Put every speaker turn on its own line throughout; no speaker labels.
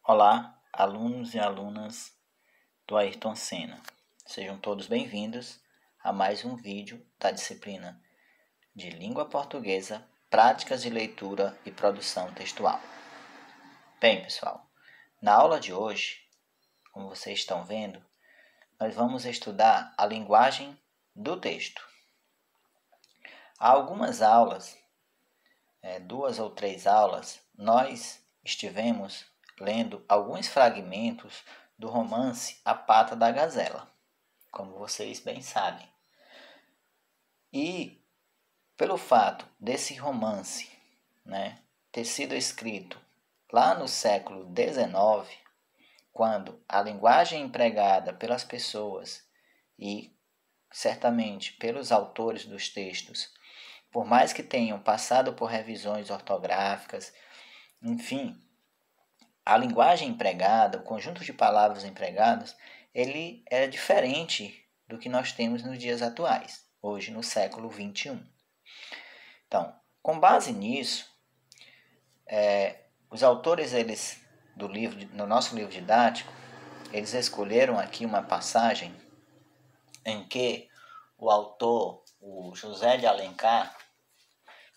Olá, alunos e alunas do Ayrton Senna. Sejam todos bem-vindos a mais um vídeo da disciplina de Língua Portuguesa, Práticas de Leitura e Produção Textual. Bem, pessoal, na aula de hoje, como vocês estão vendo, nós vamos estudar a linguagem do texto. Há algumas aulas, 2 ou 3 aulas, nós estivemos lendo alguns fragmentos do romance A Pata da Gazela, como vocês bem sabem. E pelo fato desse romance, ter sido escrito lá no século XIX, quando a linguagem empregada pelas pessoas e certamente pelos autores dos textos, por mais que tenham passado por revisões ortográficas, enfim, a linguagem empregada, o conjunto de palavras empregadas, ele é diferente do que nós temos nos dias atuais, hoje no século XXI. Então, com base nisso, os autores no nosso livro didático, eles escolheram aqui uma passagem em que o autor, o José de Alencar,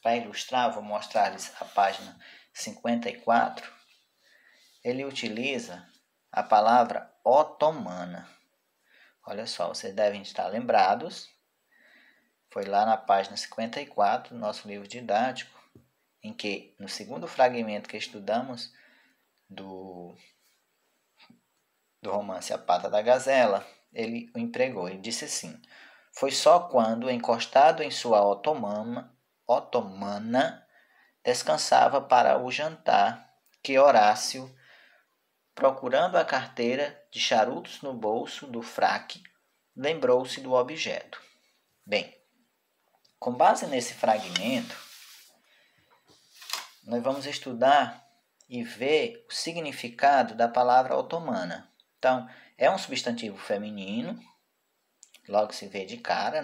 para ilustrar, vou mostrar-lhes a página 54, ele utiliza a palavra otomana. Olha só, vocês devem estar lembrados, foi lá na página 54 do nosso livro didático, em que no segundo fragmento que estudamos do romance A Pata da Gazela, ele o empregou, ele disse assim: foi só quando, encostado em sua otomana, descansava para o jantar, que Horácio, procurando a carteira de charutos no bolso do fraque, lembrou-se do objeto. Bem, com base nesse fragmento, nós vamos estudar e ver o significado da palavra otomana. Então, é um substantivo feminino, logo se vê de cara,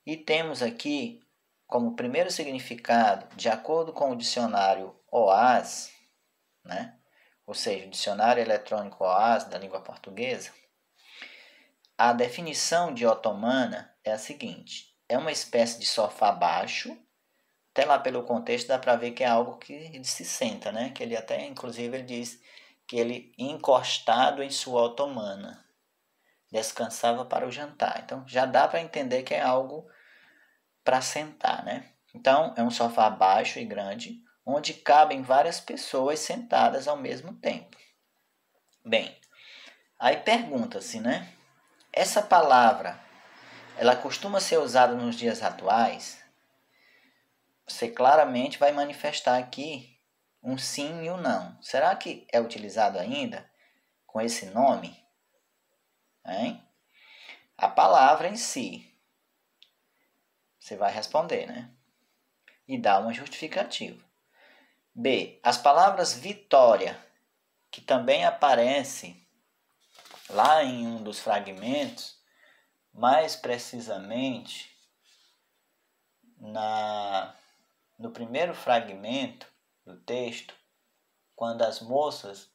E temos aqui, como primeiro significado, de acordo com o dicionário OAS, ou seja, o dicionário eletrônico OAS da língua portuguesa, a definição de otomana é a seguinte: é uma espécie de sofá baixo, até lá pelo contexto dá para ver que é algo que ele se senta, que ele até, inclusive, ele diz que ele encostado em sua otomana, descansava para o jantar. Então, já dá para entender que é algo para sentar, Então, é um sofá baixo e grande, onde cabem várias pessoas sentadas ao mesmo tempo. Bem, aí pergunta-se, essa palavra, ela costuma ser usada nos dias atuais? Você claramente vai manifestar aqui um sim e um não. Será que é utilizado ainda com esse nome? Hein? A palavra em si, você vai responder, E dar uma justificativa. B. As palavras vitória, que também aparece lá em um dos fragmentos, mais precisamente no primeiro fragmento do texto, quando as moças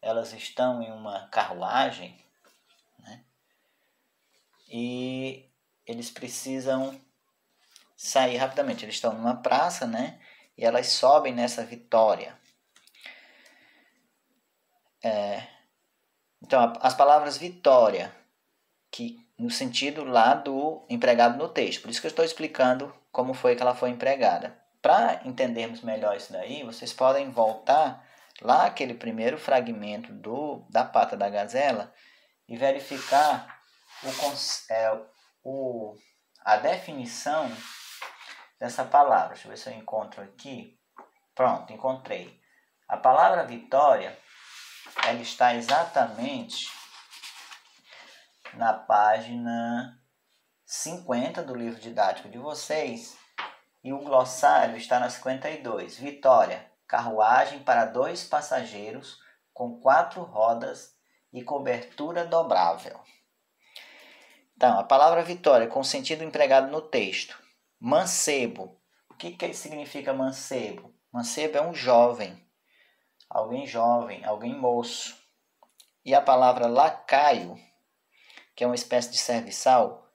elas estão em uma carruagem, e eles precisam sair rapidamente. Eles estão numa praça, e elas sobem nessa vitória. Então, as palavras vitória, que no sentido lá do empregado no texto. Por isso que eu estou explicando como foi que ela foi empregada. Para entendermos melhor isso daí, vocês podem voltar lá aquele primeiro fragmento da Pata da Gazela e verificar a definição dessa palavra. Deixa eu ver se eu encontro aqui. Pronto, encontrei. A palavra vitória, ela está exatamente na página 50 do livro didático de vocês, e o glossário está na 52. Vitória, carruagem para 2 passageiros com 4 rodas e cobertura dobrável. Então, a palavra vitória com sentido empregado no texto. Mancebo. O que significa mancebo? Mancebo é um jovem. alguém jovem, alguém moço. E a palavra lacaio, que é uma espécie de serviçal,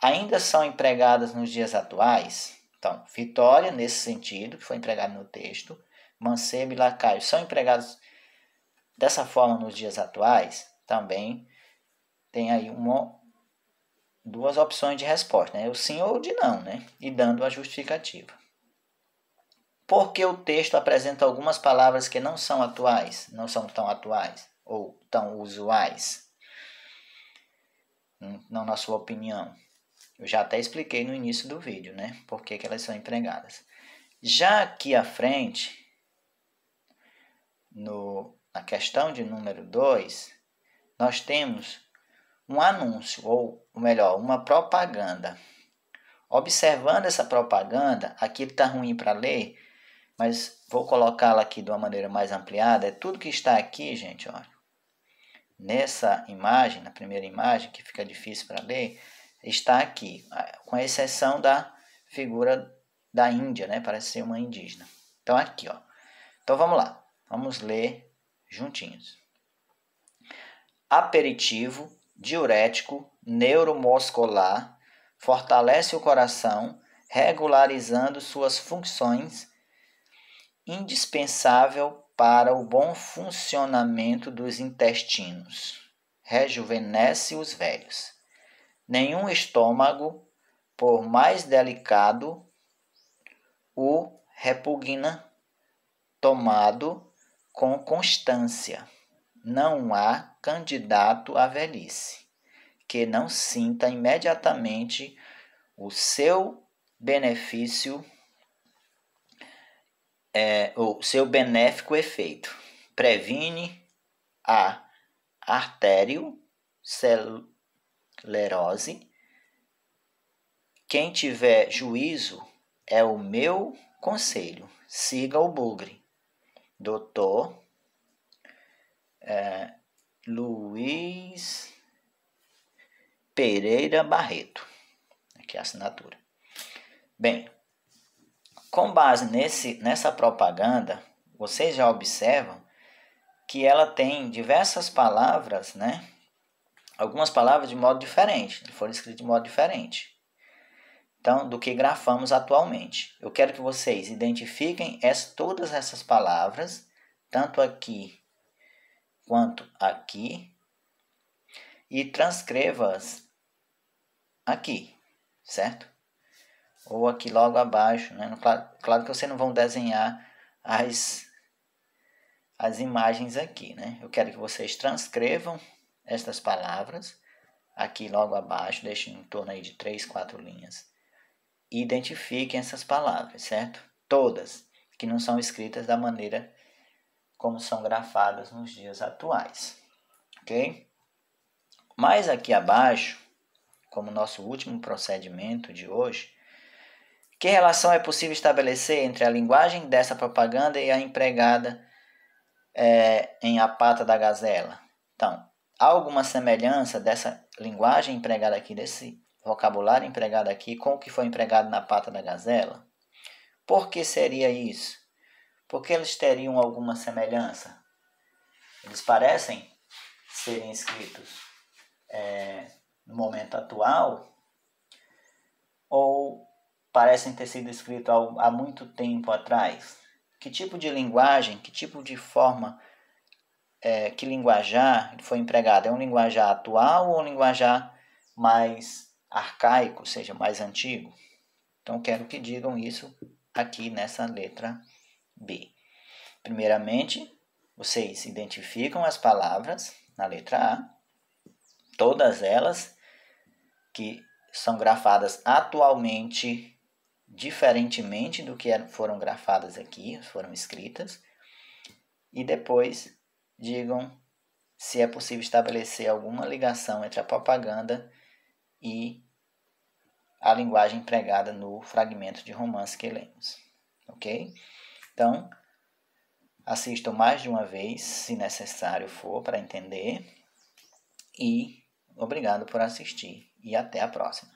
ainda são empregadas nos dias atuais. Então, Vitória, nesse sentido, que foi empregado no texto, mancebo e lacaio são empregados dessa forma nos dias atuais. Também tem aí duas opções de resposta, né? O sim ou o de não, né? E dando a justificativa. Porque o texto apresenta algumas palavras que não são atuais, não são tão atuais ou tão usuais, não na sua opinião. Eu já até expliquei no início do vídeo, né? Por que elas são empregadas. Já aqui à frente, na questão de número 2, nós temos um anúncio, ou melhor, uma propaganda. Observando essa propaganda, aqui está ruim para ler, mas vou colocá-la aqui de uma maneira mais ampliada. É tudo que está aqui, gente, olha. Nessa imagem, na primeira imagem, que fica difícil para ler, está aqui, com exceção da figura da Índia, né? Parece ser uma indígena. Então, aqui, ó. Então, vamos lá. Vamos ler juntinhos. Aperitivo, diurético, neuromuscular, fortalece o coração, regularizando suas funções, indispensável para o bom funcionamento dos intestinos. Rejuvenesce os velhos. Nenhum estômago, por mais delicado, o repugna, tomado com constância. Não há candidato à velhice que não sinta imediatamente o seu benefício, o seu benéfico efeito. Previne a arteriosclerose. Quem tiver juízo é o meu conselho. Siga o bugre. Doutor Luiz Pereira Barreto. Aqui a assinatura. Bem, com base nessa propaganda, vocês já observam que ela tem diversas palavras, né? Algumas palavras de modo diferente, foram escritas de modo diferente. Então, do que grafamos atualmente. Eu quero que vocês identifiquem todas essas palavras, tanto aqui quanto aqui, e transcreva-as aqui, certo? Ou aqui logo abaixo, né? Claro que vocês não vão desenhar as imagens aqui, né? Eu quero que vocês transcrevam estas palavras aqui logo abaixo, deixem em torno aí de 3, 4 linhas. E identifiquem essas palavras, certo? Todas, que não são escritas da maneira como são grafadas nos dias atuais, ok? Mas aqui abaixo, como nosso último procedimento de hoje, que relação é possível estabelecer entre a linguagem dessa propaganda e a empregada em A Pata da Gazela? Então, há alguma semelhança dessa linguagem empregada aqui, desse vocabulário empregado aqui, com o que foi empregado na Pata da Gazela? Por que seria isso? Porque eles teriam alguma semelhança? Eles parecem serem escritos no momento atual, ou parecem ter sido escritos há muito tempo atrás? Que tipo de linguagem, que tipo de forma, que linguajar foi empregado? É um linguajar atual ou um linguajar mais arcaico, ou seja, mais antigo? Então, quero que digam isso aqui nessa letra B. Primeiramente, vocês identificam as palavras na letra A, todas elas que são grafadas atualmente, diferentemente do que foram grafadas aqui, foram escritas, e depois digam se é possível estabelecer alguma ligação entre a propaganda e a linguagem empregada no fragmento de romance que lemos, ok? Então, assistam mais de uma vez, se necessário for, para entender, e obrigado por assistir, e até a próxima.